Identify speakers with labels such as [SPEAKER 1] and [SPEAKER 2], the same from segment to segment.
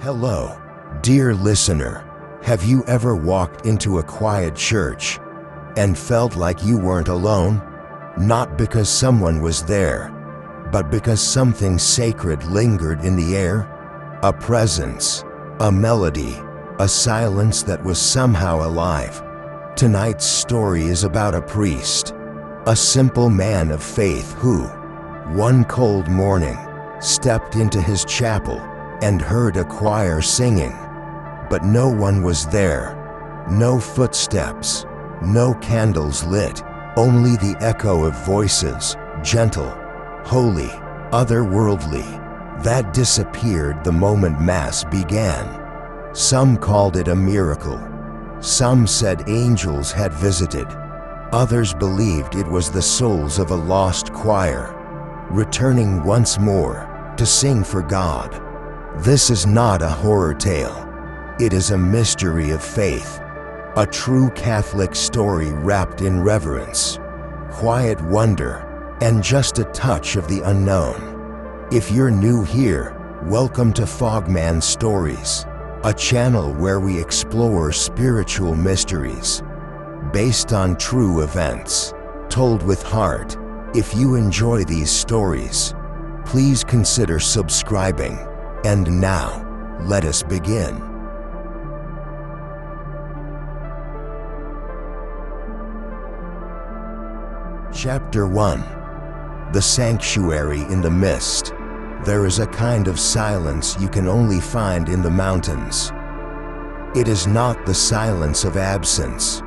[SPEAKER 1] Hello, dear listener. Have you ever walked into a quiet church and felt like you weren't alone? Not because someone was there, but because something sacred lingered in the air? A presence, a melody, a silence that was somehow alive. Tonight's story is about a priest, a simple man of faith who, one cold morning, stepped into his chapel and heard a choir singing. But no one was there. No footsteps, no candles lit, only the echo of voices, gentle, holy, otherworldly, that disappeared the moment Mass began. Some called it a miracle. Some said angels had visited. Others believed it was the souls of a lost choir, returning once more to sing for God. This is not a horror tale. It is a mystery of faith, a true Catholic story wrapped in reverence, quiet wonder, and just a touch of the unknown. If you're new here, welcome to Fogman Stories, a channel where we explore spiritual mysteries based on true events, told with heart. If you enjoy these stories, please consider subscribing. And now, let us begin. Chapter 1. The Sanctuary in the Mist. There is a kind of silence you can only find in the mountains. It is not the silence of absence,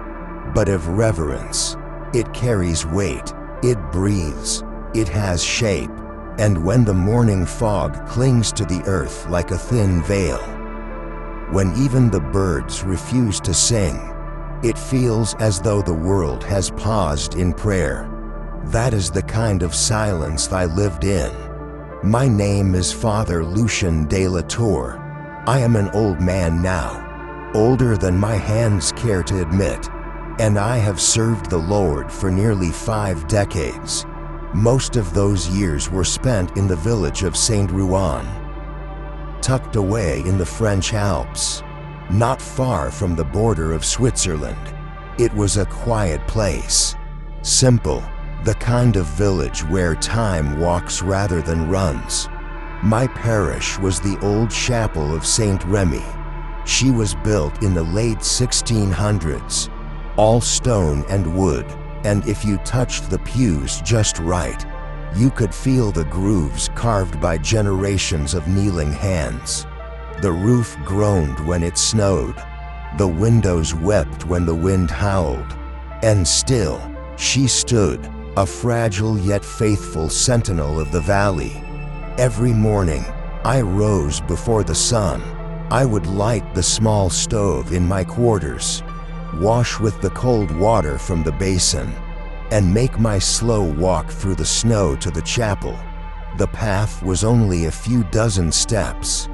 [SPEAKER 1] but of reverence. It carries weight, it breathes, it has shape, and when the morning fog clings to the earth like a thin veil, when even the birds refuse to sing, it feels as though the world has paused in prayer. That is the kind of silence I lived in. My name is Father Lucien de la Tour. I am an old man now, older than my hands care to admit, and I have served the Lord for nearly 5 decades. Most of those years were spent in the village of Saint Rémy, tucked away in the French Alps, not far from the border of Switzerland. It was a quiet place, simple, the kind of village where time walks rather than runs. My parish was the old chapel of Saint Rémy. She was built in the late 1600s, all stone and wood, and if you touched the pews just right, you could feel the grooves carved by generations of kneeling hands. The roof groaned when it snowed. The windows wept when the wind howled. And still, she stood, a fragile yet faithful sentinel of the valley. Every morning, I rose before the sun. I would light the small stove in my quarters, wash with the cold water from the basin, and make my slow walk through the snow to the chapel. The path was only a few dozen steps,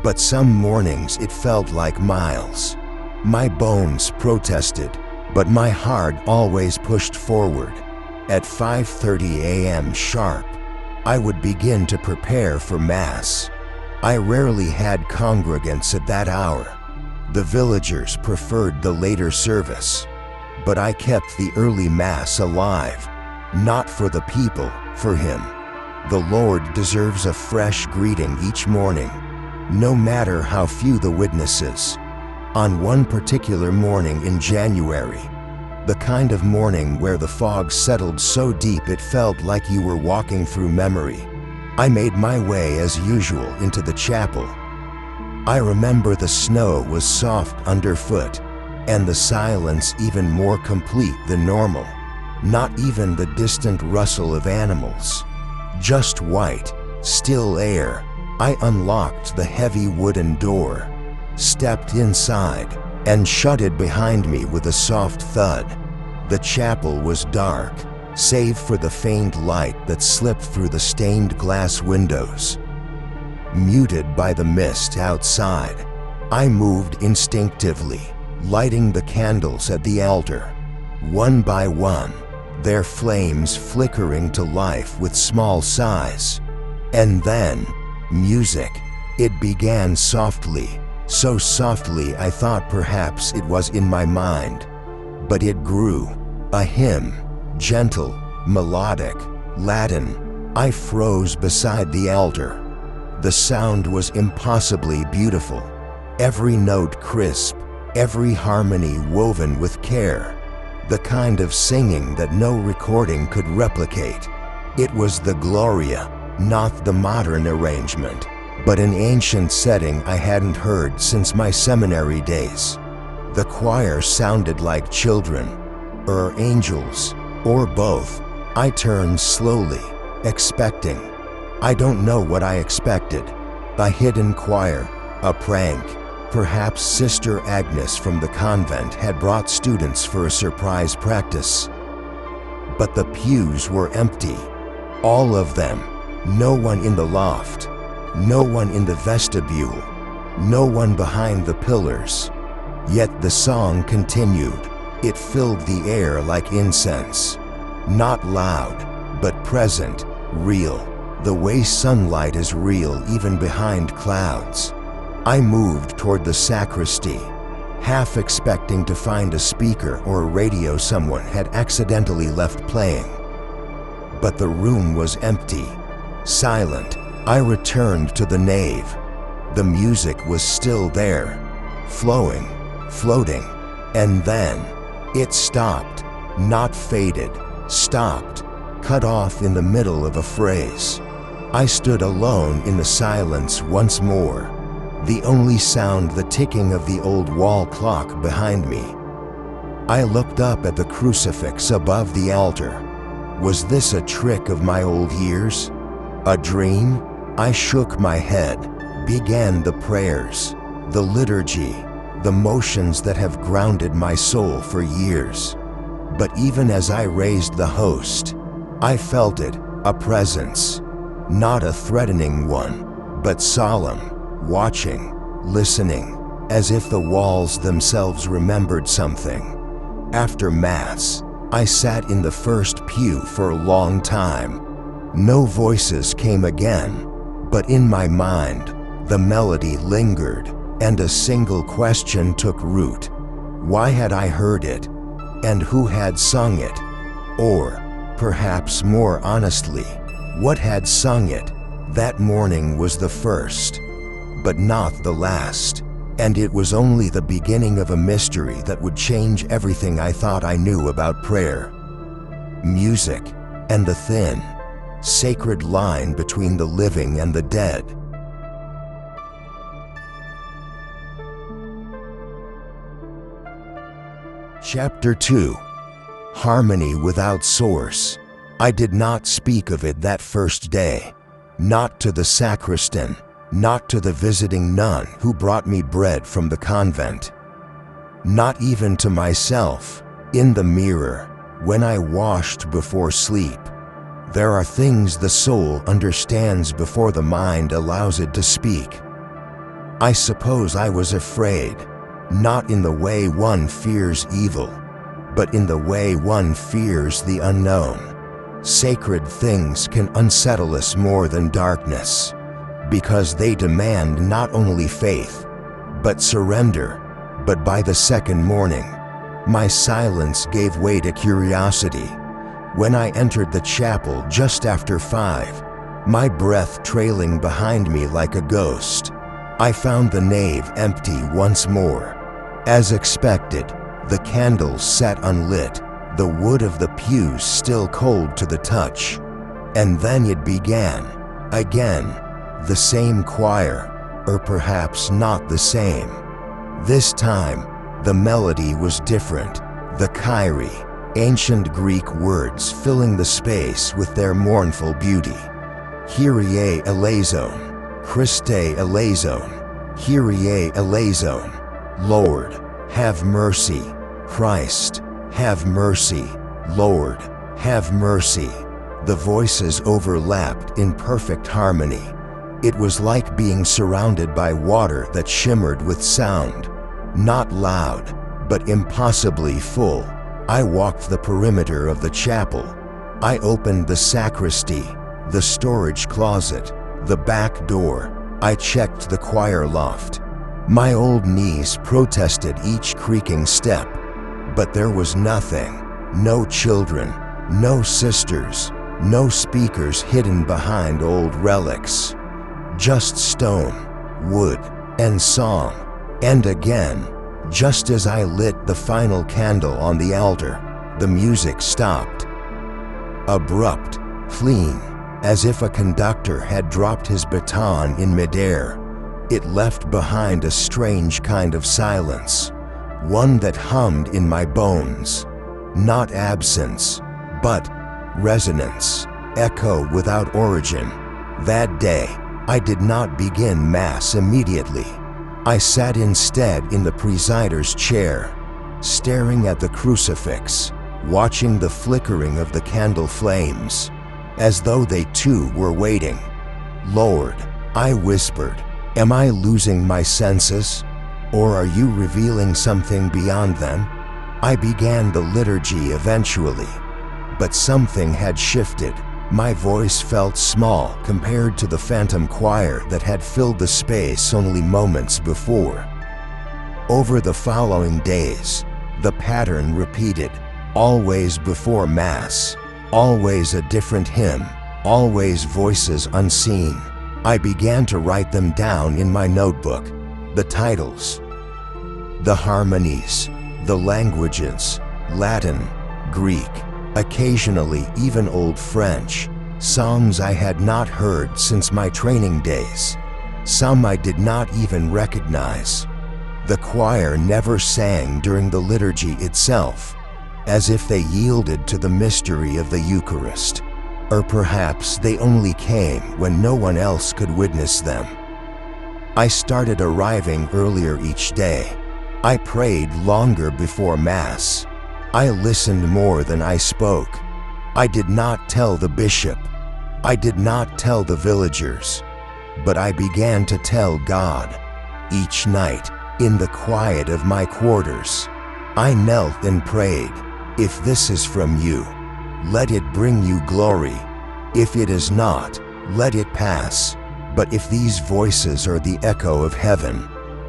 [SPEAKER 1] but some mornings it felt like miles. My bones protested, but my heart always pushed forward. At 5:30 a.m. sharp, I would begin to prepare for Mass. I rarely had congregants at that hour. The villagers preferred the later service, but I kept the early Mass alive, not for the people, for Him. The Lord deserves a fresh greeting each morning, no matter how few the witnesses. On one particular morning in January, the kind of morning where the fog settled so deep it felt like you were walking through memory, I made my way as usual into the chapel. I remember the snow was soft underfoot, and the silence even more complete than normal. Not even the distant rustle of animals. Just white, still air. I unlocked the heavy wooden door, stepped inside, and shut it behind me with a soft thud. The chapel was dark, save for the faint light that slipped through the stained glass windows. Muted by the mist outside, I moved instinctively, lighting the candles at the altar, one by one, their flames flickering to life with small sighs. And then, music. It began softly, so softly I thought perhaps it was in my mind. But it grew, a hymn, gentle, melodic, Latin. I froze beside the altar. The sound was impossibly beautiful, every note crisp, every harmony woven with care, the kind of singing that no recording could replicate. It was the Gloria, not the modern arrangement, but an ancient setting I hadn't heard since my seminary days. The choir sounded like children, or angels, or both. I turned slowly, expecting. I don't know what I expected. A hidden choir, a prank. Perhaps Sister Agnès from the convent had brought students for a surprise practice. But the pews were empty. All of them. No one in the loft. No one in the vestibule. No one behind the pillars. Yet the song continued. It filled the air like incense. Not loud, but present, real. The way sunlight is real even behind clouds. I moved toward the sacristy, half expecting to find a speaker or a radio someone had accidentally left playing. But the room was empty, silent. I returned to the nave. The music was still there, flowing, floating, and then it stopped, not faded, stopped, cut off in the middle of a phrase. I stood alone in the silence once more, the only sound the ticking of the old wall clock behind me. I looked up at the crucifix above the altar. Was this a trick of my old years? A dream? I shook my head, began the prayers, the liturgy, the motions that have grounded my soul for years. But even as I raised the host, I felt it, a presence, not a threatening one, but solemn, watching, listening, as if the walls themselves remembered something. After Mass, I sat in the first pew for a long time. No voices came again, but in my mind, the melody lingered, and a single question took root. Why had I heard it? And who had sung it? Or, perhaps more honestly, what had sung it? That morning was the first, but not the last, and it was only the beginning of a mystery that would change everything I thought I knew about prayer. Music, and the thin, sacred line between the living and the dead. Chapter 2. Harmony without source. I did not speak of it that first day. Not to the sacristan, not to the visiting nun who brought me bread from the convent. Not even to myself, in the mirror, when I washed before sleep. There are things the soul understands before the mind allows it to speak. I suppose I was afraid. Not in the way one fears evil, but in the way one fears the unknown. Sacred things can unsettle us more than darkness, because they demand not only faith, but surrender. But by the second morning, my silence gave way to curiosity. When I entered the chapel just after 5, my breath trailing behind me like a ghost, I found the nave empty once more. As expected, the candles sat unlit, the wood of the pews still cold to the touch. And then it began, again, the same choir, or perhaps not the same. This time, the melody was different, the Kyrie, ancient Greek words filling the space with their mournful beauty. Kyrie eleison, Christe eleison, Kyrie eleison. Lord, have mercy. Christ, have mercy. Lord, have mercy. The voices overlapped in perfect harmony. It was like being surrounded by water that shimmered with sound. Not loud, but impossibly full. I walked the perimeter of the chapel. I opened the sacristy, the storage closet, the back door, I checked the choir loft. My old knees protested each creaking step, but there was nothing. No children, no sisters, no speakers hidden behind old relics. Just stone, wood, and song. And again, just as I lit the final candle on the altar, the music stopped. Abrupt, clean, as if a conductor had dropped his baton in midair. It left behind a strange kind of silence, one that hummed in my bones. Not absence, but resonance, echo without origin. That day, I did not begin Mass immediately. I sat instead in the presider's chair, staring at the crucifix, watching the flickering of the candle flames, as though they too were waiting. Lord, I whispered, am I losing my senses? Or are you revealing something beyond them? I began the liturgy eventually, but something had shifted. My voice felt small compared to the phantom choir that had filled the space only moments before. Over the following days, the pattern repeated, always before Mass, always a different hymn, always voices unseen. I began to write them down in my notebook, the titles, the harmonies, the languages, Latin, Greek, occasionally even Old French, songs I had not heard since my training days. Some I did not even recognize. The choir never sang during the liturgy itself, as if they yielded to the mystery of the Eucharist. Or perhaps they only came when no one else could witness them. I started arriving earlier each day. I prayed longer before Mass. I listened more than I spoke. I did not tell the bishop. I did not tell the villagers. But I began to tell God. Each night, in the quiet of my quarters, I knelt and prayed, if this is from you, let it bring you glory. If it is not, let it pass. But if these voices are the echo of heaven,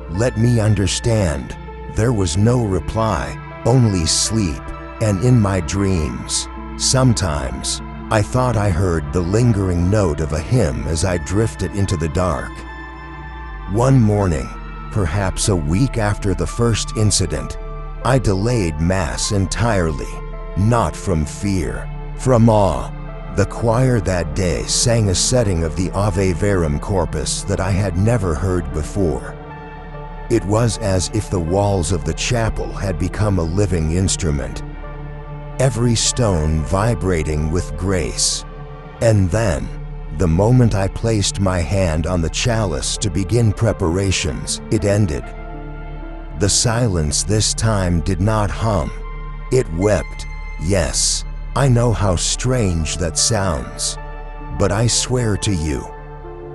[SPEAKER 1] let me understand. There was no reply, only sleep, and in my dreams, sometimes, I thought I heard the lingering note of a hymn as I drifted into the dark. One morning, perhaps a week after the first incident, I delayed Mass entirely, not from fear, from awe. The choir that day sang a setting of the Ave Verum Corpus that I had never heard before. It was as if the walls of the chapel had become a living instrument, every stone vibrating with grace. And then, the moment I placed my hand on the chalice to begin preparations, it ended. The silence this time did not hum. It wept. Yes, I know how strange that sounds, but I swear to you,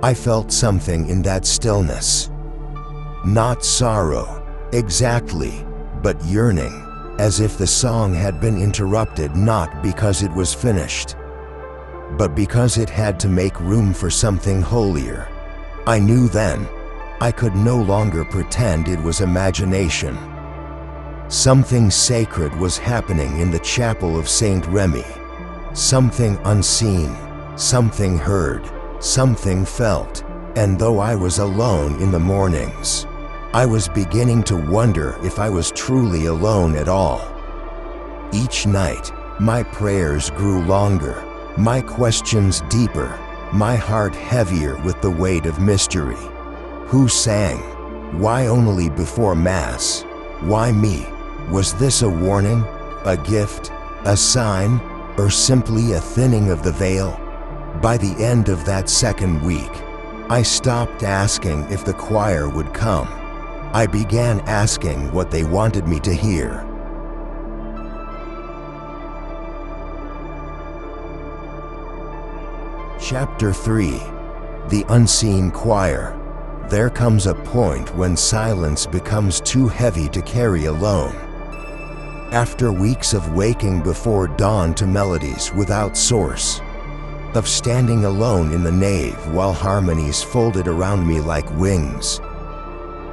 [SPEAKER 1] I felt something in that stillness. Not sorrow, exactly, but yearning, as if the song had been interrupted not because it was finished, but because it had to make room for something holier. I knew then, I could no longer pretend it was imagination. Something sacred was happening in the chapel of Saint Rémy. Something unseen, something heard, something felt, and though I was alone in the mornings, I was beginning to wonder if I was truly alone at all. Each night, my prayers grew longer, my questions deeper, my heart heavier with the weight of mystery. Who sang? Why only before Mass? Why me? Was this a warning, a gift, a sign, or simply a thinning of the veil? By the end of that second week, I stopped asking if the choir would come. I began asking what they wanted me to hear. Chapter 3. The Unseen Choir. There comes a point when silence becomes too heavy to carry alone. After weeks of waking before dawn to melodies without source, of standing alone in the nave while harmonies folded around me like wings.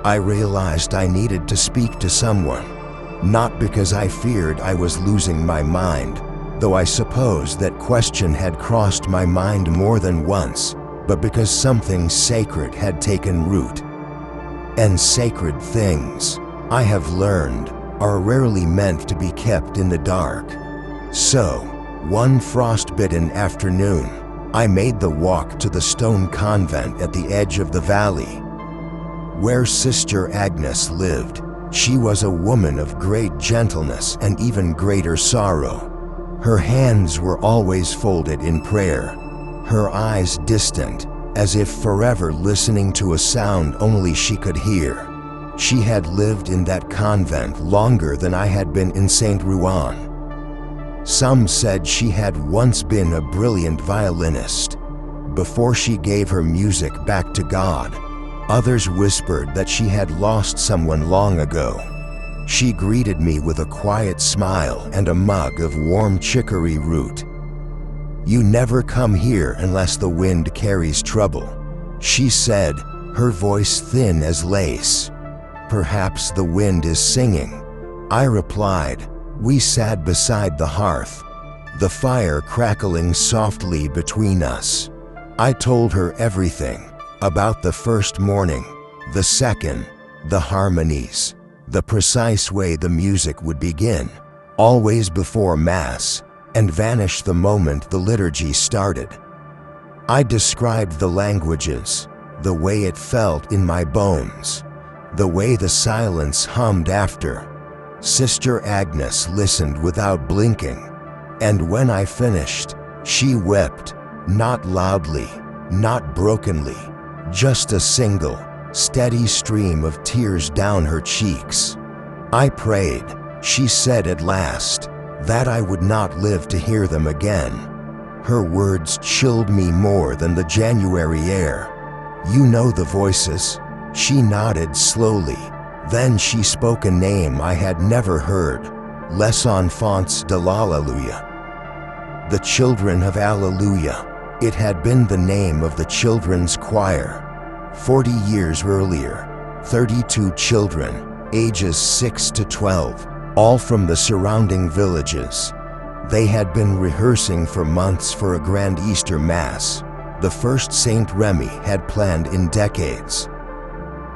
[SPEAKER 1] I realized I needed to speak to someone, not because I feared I was losing my mind, though I suppose that question had crossed my mind more than once, but because something sacred had taken root. And sacred things, I have learned, are rarely meant to be kept in the dark. So, one frostbitten afternoon, I made the walk to the stone convent at the edge of the valley, where Sister Agnès lived. She was a woman of great gentleness and even greater sorrow. Her hands were always folded in prayer, her eyes distant, as if forever listening to a sound only she could hear. She had lived in that convent longer than I had been in Saint Rémy. Some said she had once been a brilliant violinist before she gave her music back to God. Others whispered that she had lost someone long ago. She greeted me with a quiet smile and a mug of warm chicory root. "You never come here unless the wind carries trouble," she said, her voice thin as lace. "Perhaps the wind is singing," I replied. We sat beside the hearth, the fire crackling softly between us. I told her everything, about the first morning, the second, the harmonies, the precise way the music would begin, always before Mass, and vanish the moment the liturgy started. I described the languages, the way it felt in my bones, the way the silence hummed after. Sister Agnès listened without blinking, and when I finished, she wept, not loudly, not brokenly, just a single, steady stream of tears down her cheeks. "I prayed," she said at last, "that I would not live to hear them again." Her words chilled me more than the January air. "You know the voices?" She nodded slowly. Then she spoke a name I had never heard, Les Enfants de l'Alléluia. The Children of Alleluia. It had been the name of the children's choir. 40 years earlier, 32 children, ages 6 to 12, all from the surrounding villages. They had been rehearsing for months for a grand Easter Mass, the first Saint Rémy had planned in decades.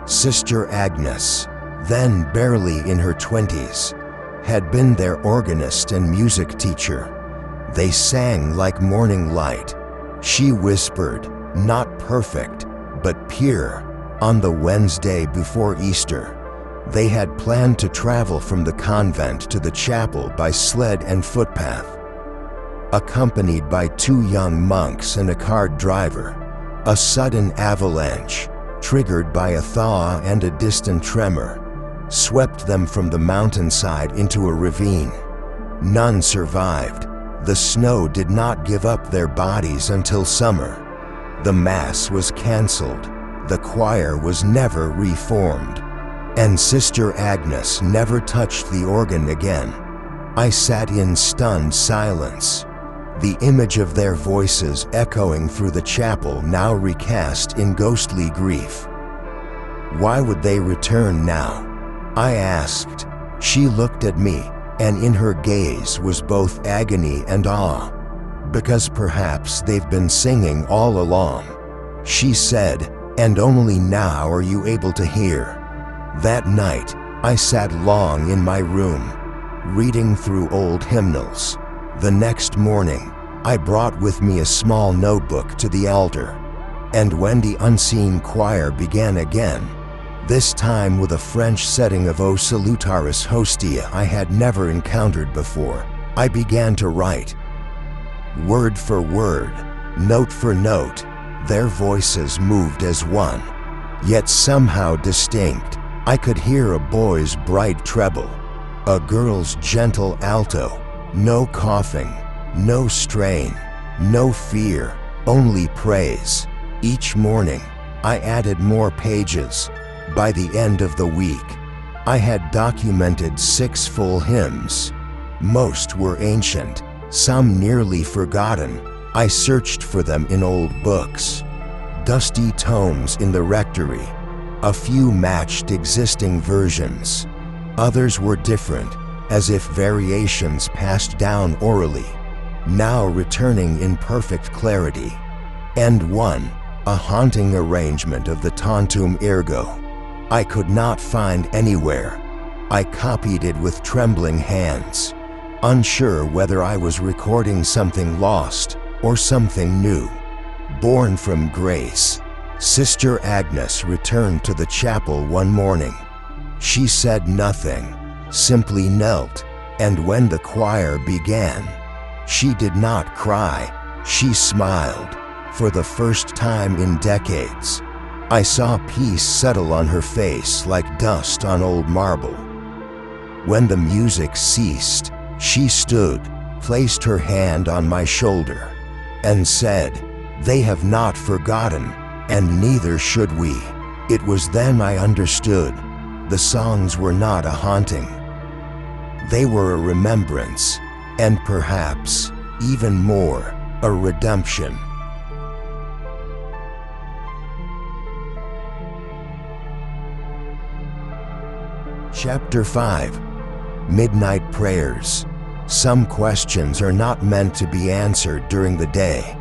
[SPEAKER 1] Sister Agnès, then barely in her 20s, had been their organist and music teacher. They sang like morning light. She whispered, "Not perfect, but pure." On the Wednesday before Easter, they had planned to travel from the convent to the chapel by sled and footpath, accompanied by 2 young monks and a cart driver. A sudden avalanche, triggered by a thaw and a distant tremor, swept them from the mountainside into a ravine. None survived. The snow did not give up their bodies until summer. The Mass was cancelled. The choir was never reformed. And Sister Agnès never touched the organ again. I sat in stunned silence, the image of their voices echoing through the chapel now recast in ghostly grief. Why would they return now? I asked. She looked at me, and in her gaze was both agony and awe. "Because perhaps they've been singing all along," she said, "and only now are you able to hear." That night, I sat long in my room, reading through old hymnals. The next morning, I brought with me a small notebook to the altar. And when the unseen choir began again, this time with a French setting of O Salutaris Hostia I had never encountered before, I began to write. Word for word, note for note, their voices moved as one, yet somehow distinct. I could hear a boy's bright treble, a girl's gentle alto, no coughing, no strain, no fear, only praise. Each morning, I added more pages. By the end of the week, I had documented 6 full hymns. Most were ancient, some nearly forgotten, I searched for them in old books, dusty tomes in the rectory. A few matched existing versions. Others were different, as if variations passed down orally, now returning in perfect clarity. And one, a haunting arrangement of the Tantum Ergo, I could not find anywhere. I copied it with trembling hands, unsure whether I was recording something lost or something new. Born from grace, Sister Agnès returned to the chapel one morning. She said nothing, simply knelt, and when the choir began, she did not cry, she smiled. For the first time in decades, I saw peace settle on her face like dust on old marble. When the music ceased, she stood, placed her hand on my shoulder, and said, "They have not forgotten, and neither should we." It was then I understood. The songs were not a haunting. They were a remembrance, and perhaps, even more, a redemption. Chapter 5. Midnight Prayers. Some questions are not meant to be answered during the day.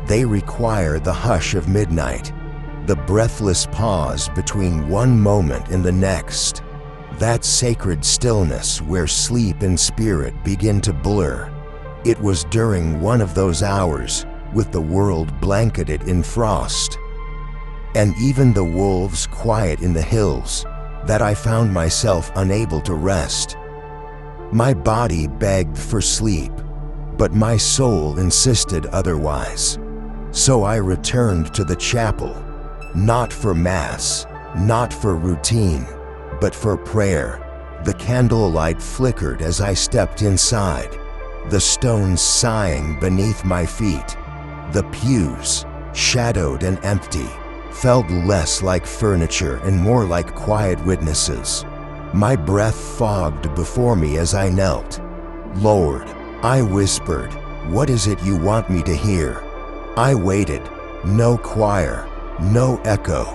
[SPEAKER 1] They require the hush of midnight, the breathless pause between one moment and the next, that sacred stillness where sleep and spirit begin to blur. It was during one of those hours, with the world blanketed in frost, and even the wolves quiet in the hills, that I found myself unable to rest. My body begged for sleep, but my soul insisted otherwise. So I returned to the chapel, not for mass, not for routine, but for prayer. The candlelight flickered as I stepped inside, the stones sighing beneath my feet. The pews, shadowed and empty, felt less like furniture and more like quiet witnesses. My breath fogged before me as I knelt. "Lord," I whispered, "what is it you want me to hear?" I waited. No choir, no echo,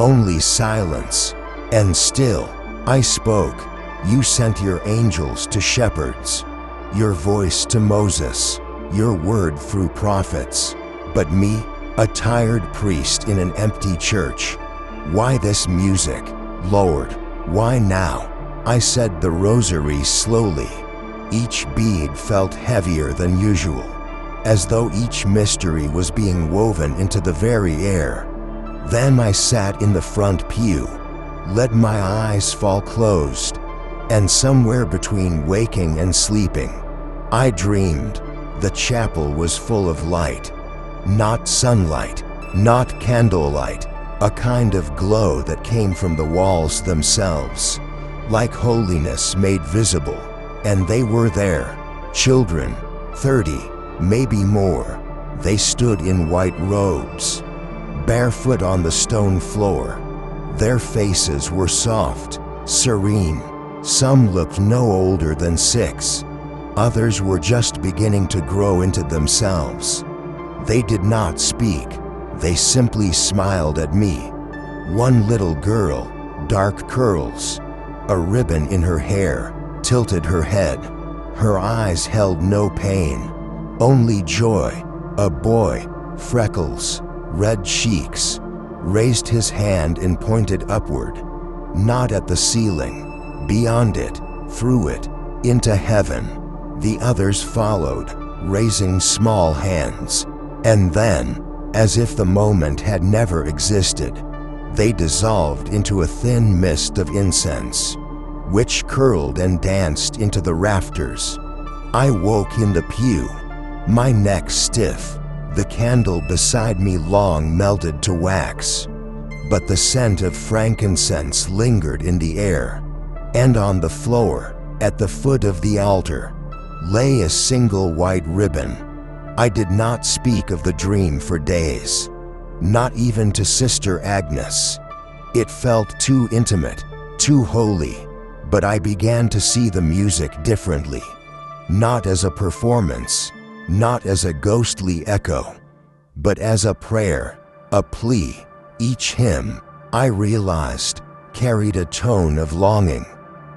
[SPEAKER 1] only silence. And still, I spoke. "You sent your angels to shepherds, your voice to Moses, your word through prophets. But me, a tired priest in an empty church. Why this music, Lord? Why now?" I said the rosary slowly. Each bead felt heavier than usual, as though each mystery was being woven into the very air. Then I sat in the front pew, let my eyes fall closed, and somewhere between waking and sleeping, I dreamed. The chapel was full of light. Not sunlight, not candlelight, a kind of glow that came from the walls themselves, like holiness made visible. And they were there, children, 30, maybe more. They stood in white robes, barefoot on the stone floor. Their faces were soft, serene. Some looked no older than 6. Others were just beginning to grow into themselves. They did not speak. They simply smiled at me. One little girl, dark curls, a ribbon in her hair, tilted her head. Her eyes held no pain, only joy. A boy, freckles, red cheeks, raised his hand and pointed upward, not at the ceiling, beyond it, through it, into heaven. The others followed, raising small hands. And then, as if the moment had never existed, they dissolved into a thin mist of incense, which curled and danced into the rafters. I woke in the pew, my neck stiff, the candle beside me long melted to wax, but the scent of frankincense lingered in the air. And on the floor, at the foot of the altar, lay a single white ribbon. I did not speak of the dream for days, not even to Sister Agnès. It felt too intimate, too holy, but I began to see the music differently, not as a performance, not as a ghostly echo, but as a prayer, a plea. Each hymn, I realized, carried a tone of longing,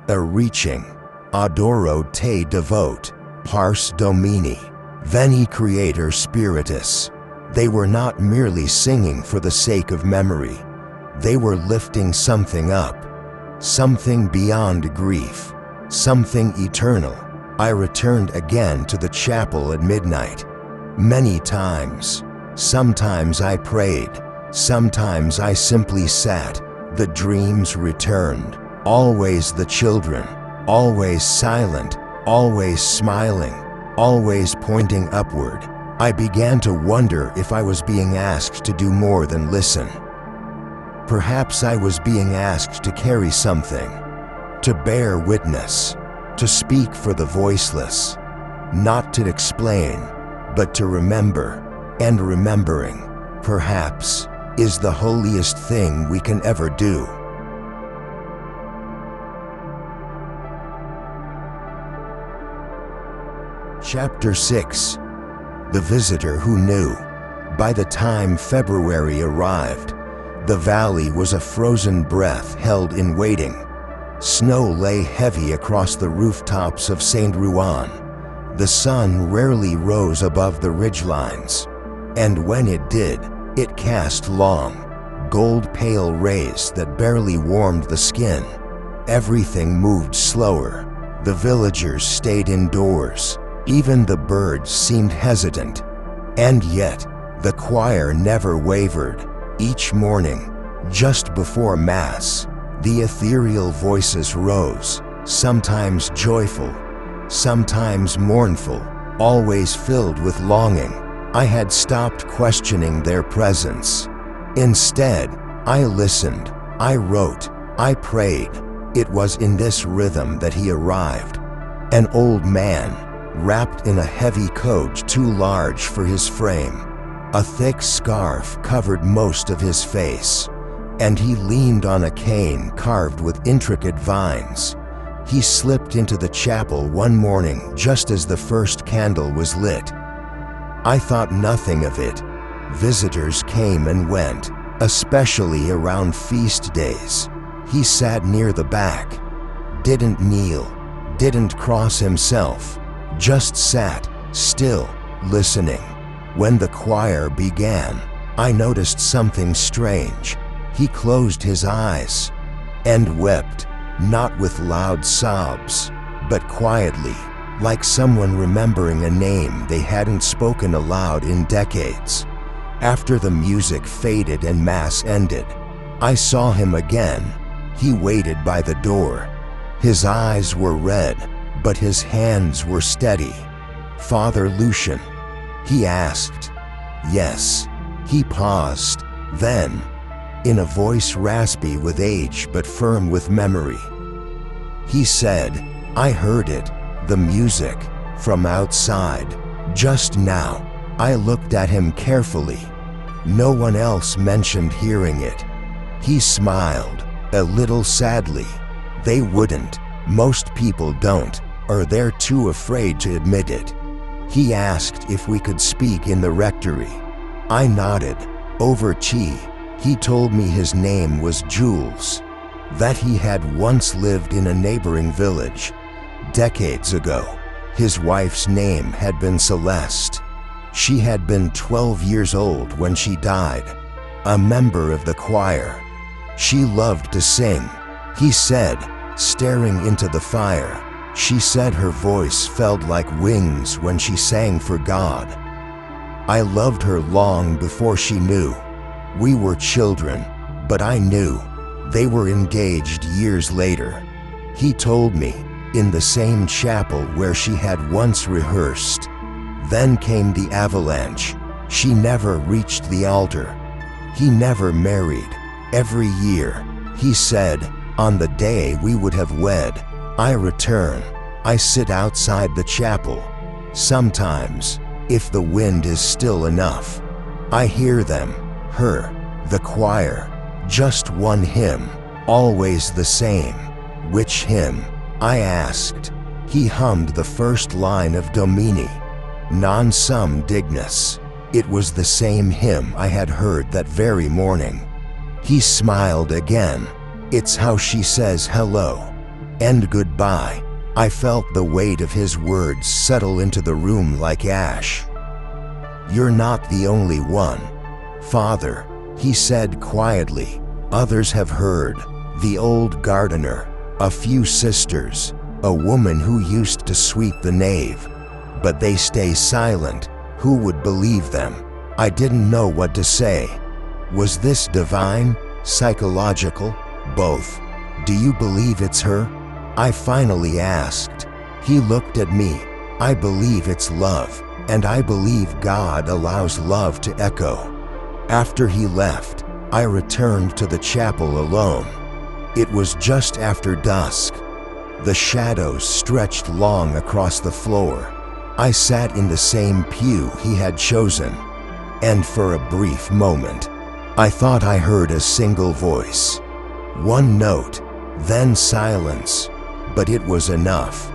[SPEAKER 1] a reaching. Adoro te devote, pars domini, veni creator spiritus. They were not merely singing for the sake of memory. They were lifting something up, something beyond grief, something eternal. I returned again to the chapel at midnight. Many times. Sometimes I prayed. Sometimes I simply sat. The dreams returned. Always the children. Always silent. Always smiling. Always pointing upward. I began to wonder if I was being asked to do more than listen. Perhaps I was being asked to carry something, to bear witness, to speak for the voiceless, not to explain, but to remember. And remembering, perhaps, is the holiest thing we can ever do. Chapter 6. The Visitor Who Knew. By the time February arrived, the valley was a frozen breath held in waiting. Snow lay heavy across the rooftops of Saint Rémy. The sun rarely rose above the ridgelines, and when it did, it cast long, gold-pale rays that barely warmed the skin. Everything moved slower. The villagers stayed indoors. Even the birds seemed hesitant. And yet, the choir never wavered. Each morning, just before Mass, the ethereal voices rose, sometimes joyful, sometimes mournful, always filled with longing. I had stopped questioning their presence. Instead, I listened, I wrote, I prayed. It was in this rhythm that he arrived. An old man, wrapped in a heavy coat too large for his frame. A thick scarf covered most of his face, and he leaned on a cane carved with intricate vines. He slipped into the chapel one morning just as the first candle was lit. I thought nothing of it. Visitors came and went, especially around feast days. He sat near the back, didn't kneel, didn't cross himself, just sat, still, listening. When the choir began, I noticed something strange. He closed his eyes and wept, not with loud sobs, but quietly, like someone remembering a name they hadn't spoken aloud in decades. After the music faded and Mass ended, I saw him again. He waited by the door. His eyes were red, but his hands were steady. "Father Lucien?" he asked. "Yes." He paused. Then, in a voice raspy with age but firm with memory, he said, "I heard it, the music, from outside, just now." I looked at him carefully. No one else mentioned hearing it. He smiled, a little sadly. They wouldn't. Most people don't, or they're too afraid to admit it. He asked if we could speak in the rectory. I nodded. Over tea, he told me his name was Jules, that he had once lived in a neighboring village. Decades ago, his wife's name had been Celeste. She had been 12 years old when she died, a member of the choir. She loved to sing, he said, staring into the fire. She said her voice felt like wings when she sang for God. I loved her long before she knew. We were children, but I knew. They were engaged years later. He told me, in the same chapel where she had once rehearsed. Then came the avalanche. She never reached the altar. He never married. Every year, he said, on the day we would have wed, I return. I sit outside the chapel. Sometimes, if the wind is still enough, I hear them, her, the choir. Just one hymn, always the same. Which hymn? I asked. He hummed the first line of Domini. Non sum dignus. It was the same hymn I had heard that very morning. He smiled again. It's how she says hello and goodbye. I felt the weight of his words settle into the room like ash. You're not the only one, Father, he said quietly. Others have heard. The old gardener, a few sisters, a woman who used to sweep the nave. But they stay silent. Who would believe them? I didn't know what to say. Was this divine? Psychological? Both. Do you believe it's her? I finally asked. He looked at me. I believe it's love, and I believe God allows love to echo. After he left, I returned to the chapel alone. It was just after dusk. The shadows stretched long across the floor. I sat in the same pew he had chosen, and for a brief moment, I thought I heard a single voice. One note, then silence, but it was enough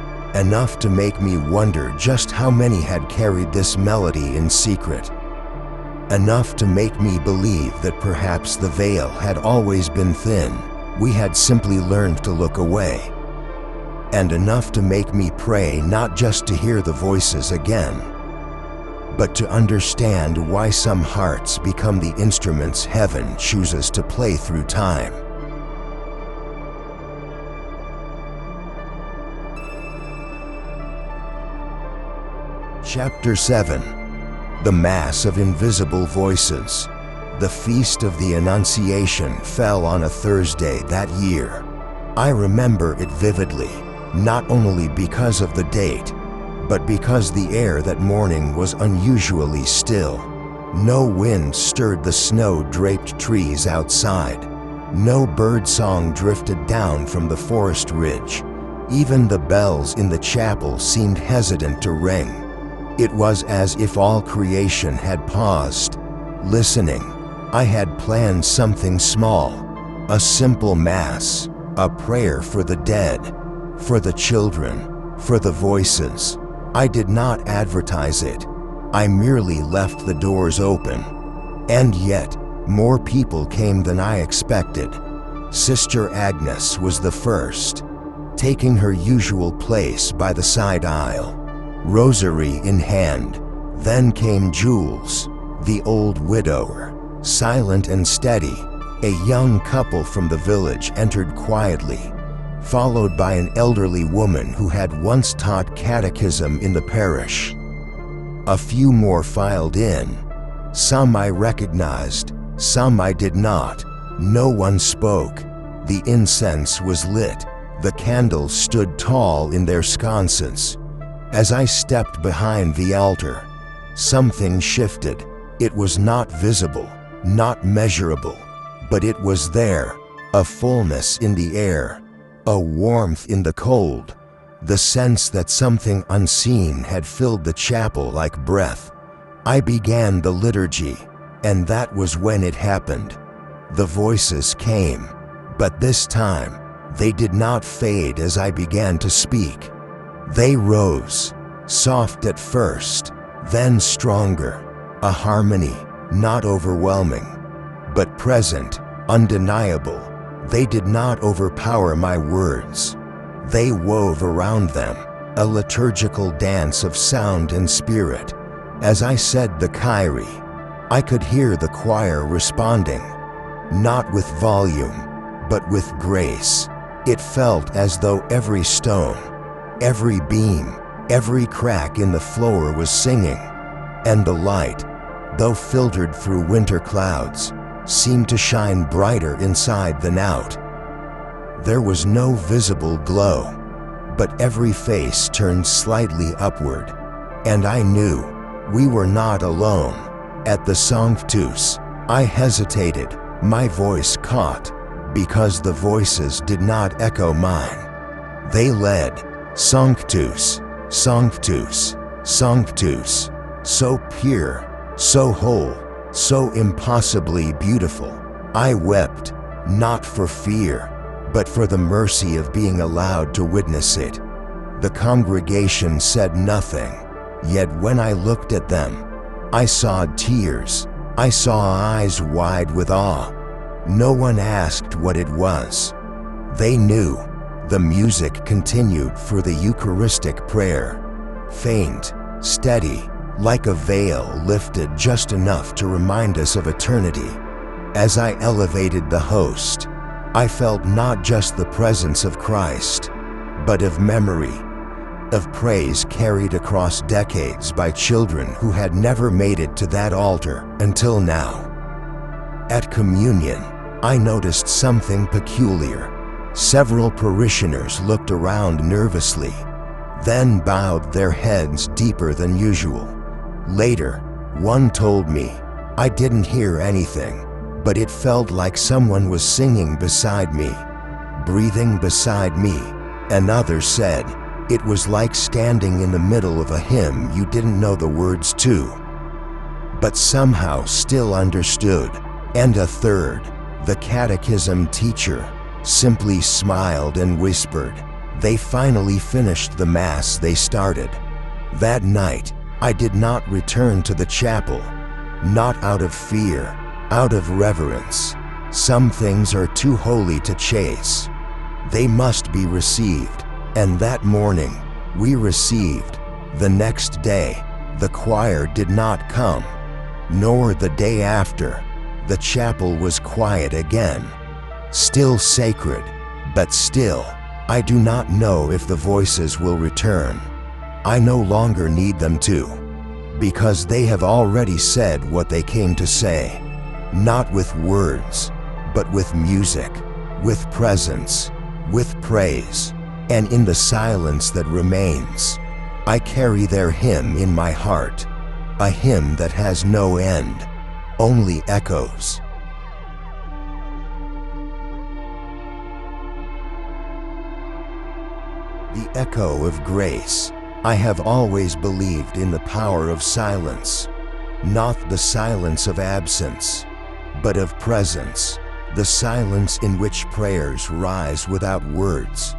[SPEAKER 1] to make me wonder just how many had carried this melody in secret. Enough to make me believe that perhaps the veil had always been thin, we had simply learned to look away. And enough to make me pray not just to hear the voices again, but to understand why some hearts become the instruments heaven chooses to play through time. Chapter 7. The Mass of Invisible Voices. The Feast of the Annunciation fell on a Thursday that year. I remember it vividly, not only because of the date, but because the air that morning was unusually still. No wind stirred the snow-draped trees outside. No birdsong drifted down from the forest ridge. Even the bells in the chapel seemed hesitant to ring. It was as if all creation had paused, listening. I had planned something small, a simple mass, a prayer for the dead, for the children, for the voices. I did not advertise it. I merely left the doors open. And yet, more people came than I expected. Sister Agnès was the first, taking her usual place by the side aisle, rosary in hand. Then came Jules, the old widower, silent and steady. A young couple from the village entered quietly, followed by an elderly woman who had once taught catechism in the parish. A few more filed in. Some I recognized, some I did not. No one spoke. The incense was lit. The candles stood tall in their sconces. As I stepped behind the altar, something shifted. It was not visible, not measurable, but it was there, a fullness in the air, a warmth in the cold, the sense that something unseen had filled the chapel like breath. I began the liturgy, and that was when it happened. The voices came, but this time, they did not fade as I began to speak. They rose, soft at first, then stronger, a harmony, not overwhelming, but present, undeniable. They did not overpower my words. They wove around them, a liturgical dance of sound and spirit. As I said the Kyrie, I could hear the choir responding, not with volume, but with grace. It felt as though every stone, every beam, every crack in the floor was singing, and the light, though filtered through winter clouds, seemed to shine brighter inside than out. There was no visible glow, but every face turned slightly upward, and I knew we were not alone. At the Sanctus, I hesitated, my voice caught, because the voices did not echo mine. They led, Sanctus, Sanctus, Sanctus, so pure, so whole, so impossibly beautiful. I wept, not for fear, but for the mercy of being allowed to witness it. The congregation said nothing. Yet when I looked at them, I saw tears. I saw eyes wide with awe. No one asked what it was. They knew. The music continued for the Eucharistic prayer. Faint, steady, like a veil lifted just enough to remind us of eternity. As I elevated the host, I felt not just the presence of Christ, but of memory, of praise carried across decades by children who had never made it to that altar until now. At communion, I noticed something peculiar. Several parishioners looked around nervously, then bowed their heads deeper than usual. Later, one told me, "I didn't hear anything, but it felt like someone was singing beside me, breathing beside me." Another said, "It was like standing in the middle of a hymn you didn't know the words to, but somehow still understood." And a third, the catechism teacher, simply smiled and whispered. They finally finished the Mass they started. That night, I did not return to the chapel, not out of fear, out of reverence. Some things are too holy to chase. They must be received. And that morning, we received. The next day, the choir did not come, nor the day after. The chapel was quiet again. Still sacred, but still, I do not know if the voices will return. I no longer need them to, because they have already said what they came to say, not with words, but with music, with presence, with praise, and in the silence that remains, I carry their hymn in my heart, a hymn that has no end, only echoes. The echo of grace. I have always believed in the power of silence, not the silence of absence, but of presence, the silence in which prayers rise without words,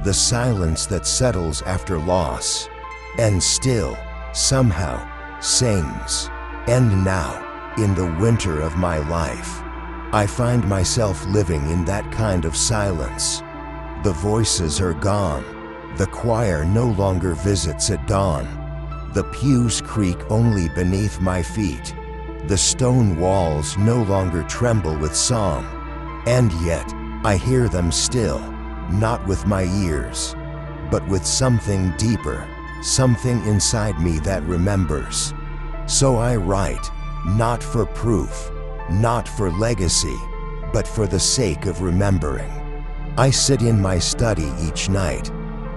[SPEAKER 1] the silence that settles after loss, and still, somehow, sings. And now, in the winter of my life, I find myself living in that kind of silence. The voices are gone. The choir no longer visits at dawn. The pews creak only beneath my feet. The stone walls no longer tremble with song. And yet, I hear them still, not with my ears, but with something deeper, something inside me that remembers. So I write, not for proof, not for legacy, but for the sake of remembering. I sit in my study each night,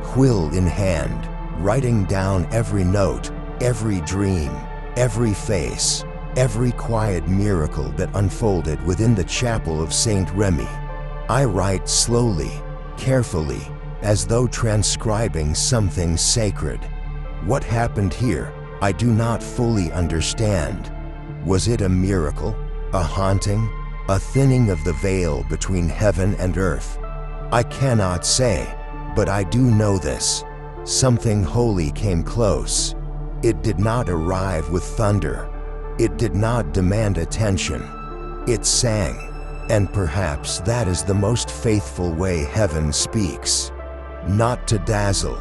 [SPEAKER 1] quill in hand, writing down every note, every dream, every face, every quiet miracle that unfolded within the chapel of Saint Rémy. I write slowly, carefully, as though transcribing something sacred. What happened here, I do not fully understand. Was it a miracle, a haunting, a thinning of the veil between heaven and earth? I cannot say. But I do know this. Something holy came close. It did not arrive with thunder. It did not demand attention. It sang. And perhaps that is the most faithful way heaven speaks. Not to dazzle,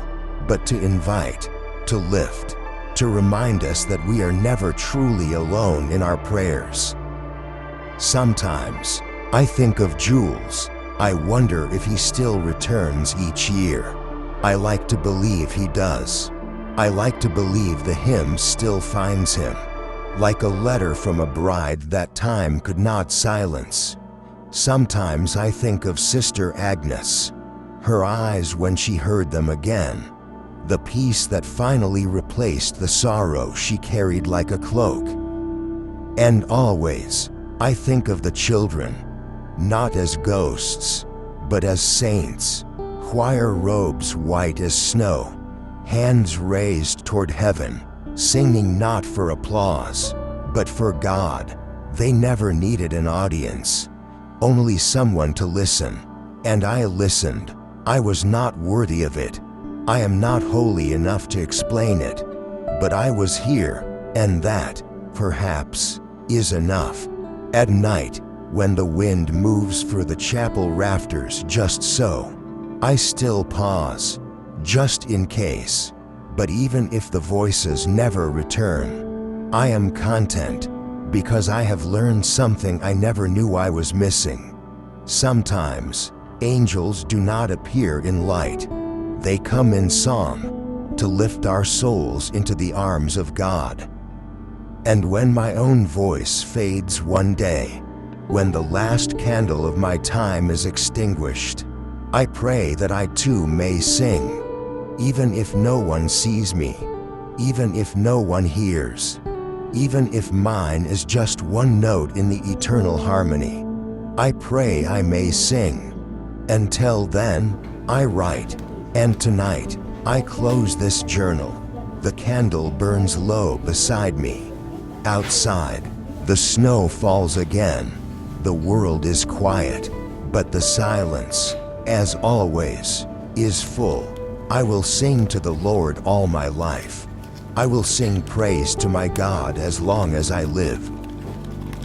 [SPEAKER 1] but to invite, to lift, to remind us that we are never truly alone in our prayers. Sometimes, I think of Jules. I wonder if he still returns each year. I like to believe he does. I like to believe the hymn still finds him, like a letter from a bride that time could not silence. Sometimes I think of Sister Agnès, her eyes when she heard them again, the peace that finally replaced the sorrow she carried like a cloak. And always, I think of the children, not as ghosts, but as saints, choir robes white as snow, hands raised toward heaven, singing not for applause, but for God. They never needed an audience, only someone to listen. And I listened. I was not worthy of it. I am not holy enough to explain it, But I was here, and that, perhaps, is enough. At night, when the wind moves through the chapel rafters just so, I still pause, just in case. But even if the voices never return, I am content, because I have learned something I never knew I was missing. Sometimes, angels do not appear in light. They come in song, to lift our souls into the arms of God. And when my own voice fades one day, when the last candle of my time is extinguished, I pray that I too may sing, even if no one sees me, even if no one hears, even if mine is just one note in the eternal harmony. I pray I may sing. Until then, I write, and tonight, I close this journal. The candle burns low beside me. Outside, the snow falls again. The world is quiet, but the silence, as always, is full. I will sing to the Lord all my life. I will sing praise to my God as long as I live.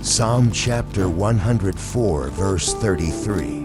[SPEAKER 1] Psalm chapter 104, verse 33.